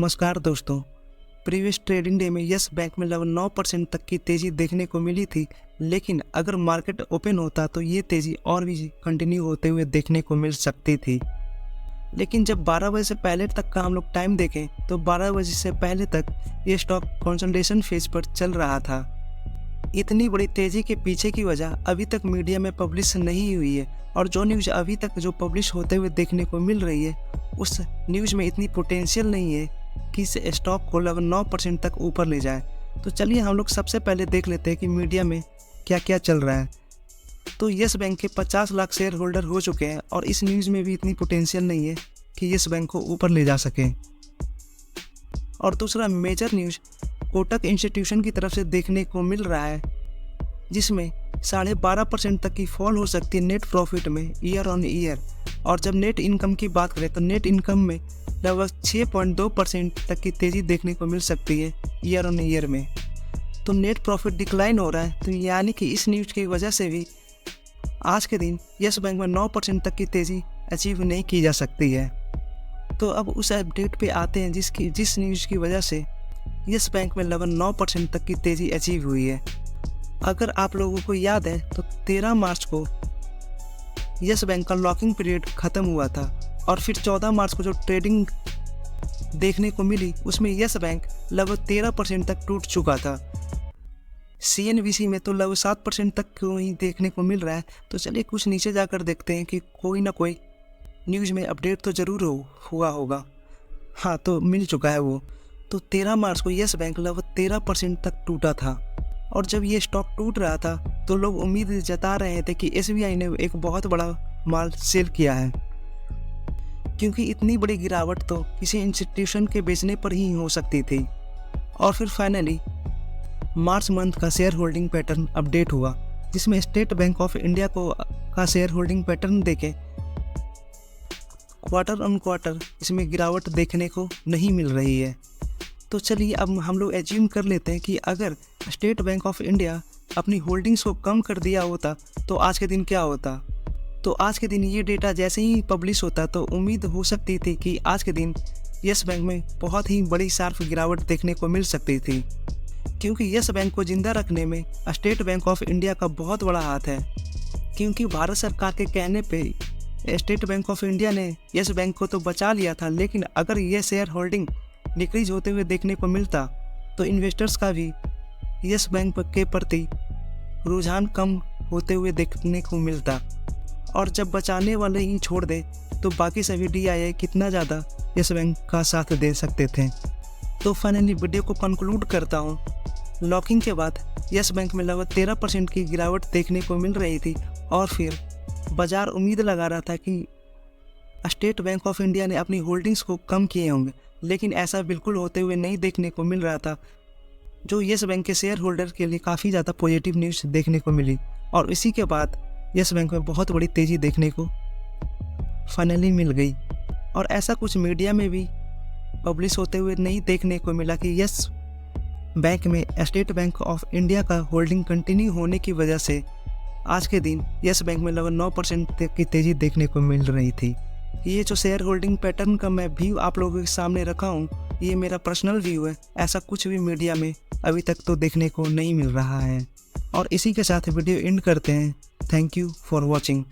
नमस्कार दोस्तों। Previous trading day में यस बैंक में लगभग 9% तक की तेज़ी देखने को मिली थी, लेकिन अगर मार्केट ओपन होता तो ये तेज़ी और भी कंटिन्यू होते हुए देखने को मिल सकती थी। लेकिन जब 12 बजे से पहले तक का हम लोग टाइम देखें तो 12 बजे से पहले तक ये स्टॉक कंसोलिडेशन फेज पर चल रहा था। इतनी बड़ी तेज़ी के पीछे की वजह अभी तक मीडिया में पब्लिश नहीं हुई है, और जो न्यूज़ अभी तक जो पब्लिश होते हुए देखने को मिल रही है उस न्यूज़ में इतनी पोटेंशियल नहीं है कि इस स्टॉक को लगभग 9% तक ऊपर ले जाए। तो चलिए हम लोग सबसे पहले देख लेते हैं कि मीडिया में क्या क्या चल रहा है। तो यस बैंक के 50 लाख शेयर होल्डर हो चुके हैं, और इस न्यूज़ में भी इतनी पोटेंशियल नहीं है कि यस बैंक को ऊपर ले जा सके। और दूसरा मेजर न्यूज़ कोटक इंस्टीट्यूशन की तरफ से देखने को मिल रहा है, जिसमें 12.5% तक की फॉल हो सकती है नेट प्रॉफिट में ईयर ऑन ईयर। और जब नेट इनकम की बात करें तो नेट इनकम में लगभग 6.2% तक की तेज़ी देखने को मिल सकती है ईयर ऑन ईयर में। तो नेट प्रॉफिट डिक्लाइन हो रहा है, तो यानी कि इस न्यूज़ की वजह से भी आज के दिन यस बैंक में 9% तक की तेज़ी अचीव नहीं की जा सकती है। तो अब उस अपडेट पे आते हैं जिस न्यूज़ की वजह से यस बैंक में लगभग 9% तक की तेज़ी अचीव हुई है। अगर आप लोगों को याद है तो 13 मार्च को यस बैंक का लॉकिंग पीरियड ख़त्म हुआ था, और फिर 14 मार्च को जो ट्रेडिंग देखने को मिली उसमें यस बैंक लगभग 13% तक टूट चुका था। CNBC में तो लगभग 7% तक को ही देखने को मिल रहा है। तो चलिए कुछ नीचे जाकर देखते हैं कि कोई ना कोई न्यूज़ में अपडेट तो ज़रूर हुआ होगा। हाँ, तो मिल चुका है वो। तो 13 मार्च को यस बैंक लगभग 13% तक टूटा था, और जब ये स्टॉक टूट रहा था तो लोग उम्मीद जता रहे थे कि SBI ने एक बहुत बड़ा माल सेल किया है, क्योंकि इतनी बड़ी गिरावट तो किसी इंस्टीट्यूशन के बेचने पर ही हो सकती थी। और फिर फाइनली मार्च मंथ का शेयर होल्डिंग पैटर्न अपडेट हुआ, जिसमें स्टेट बैंक ऑफ इंडिया का शेयर होल्डिंग पैटर्न देखें क्वार्टर ऑन क्वार्टर इसमें गिरावट देखने को नहीं मिल रही है। तो चलिए अब हम लोग एज्यूम कर लेते हैं कि अगर स्टेट बैंक ऑफ इंडिया अपनी होल्डिंग्स को कम कर दिया होता तो आज के दिन क्या होता। तो आज के दिन ये डेटा जैसे ही पब्लिश होता तो उम्मीद हो सकती थी कि आज के दिन यस बैंक में बहुत ही बड़ी शार्प गिरावट देखने को मिल सकती थी, क्योंकि यस बैंक को जिंदा रखने में स्टेट बैंक ऑफ इंडिया का बहुत बड़ा हाथ है। क्योंकि भारत सरकार के कहने पे स्टेट बैंक ऑफ इंडिया ने यस बैंक को तो बचा लिया था, लेकिन अगर ये शेयर होल्डिंग डिक्रीज होते हुए देखने को मिलता तो इन्वेस्टर्स का भी यस बैंक के प्रति रुझान कम होते हुए देखने को मिलता, और जब बचाने वाले ही छोड़ दे तो बाकी सभी DII कितना ज़्यादा यस बैंक का साथ दे सकते थे। तो फाइनली वीडियो को कंक्लूड करता हूँ। लॉकिंग के बाद यस बैंक में लगभग 13% की गिरावट देखने को मिल रही थी, और फिर बाज़ार उम्मीद लगा रहा था कि स्टेट बैंक ऑफ इंडिया ने अपनी होल्डिंग्स को कम किए होंगे, लेकिन ऐसा बिल्कुल होते हुए नहीं देखने को मिल रहा था, जो यस बैंक के शेयर होल्डर के लिए काफ़ी ज़्यादा पॉजिटिव न्यूज़ देखने को मिली। और इसी के बाद यस बैंक में बहुत बड़ी तेज़ी देखने को फाइनली मिल गई, और ऐसा कुछ मीडिया में भी पब्लिश होते हुए नहीं देखने को मिला कि यस बैंक में स्टेट बैंक ऑफ इंडिया का होल्डिंग कंटिन्यू होने की वजह से आज के दिन यस बैंक में लगभग 9% तक की तेज़ी देखने को मिल रही थी। ये जो शेयर होल्डिंग पैटर्न का मैं व्यू आप लोगों के सामने रखा हूँ, ये मेरा पर्सनल व्यू है। ऐसा कुछ भी मीडिया में अभी तक तो देखने को नहीं मिल रहा है। और इसी के साथ वीडियो एंड करते हैं। Thank you for watching.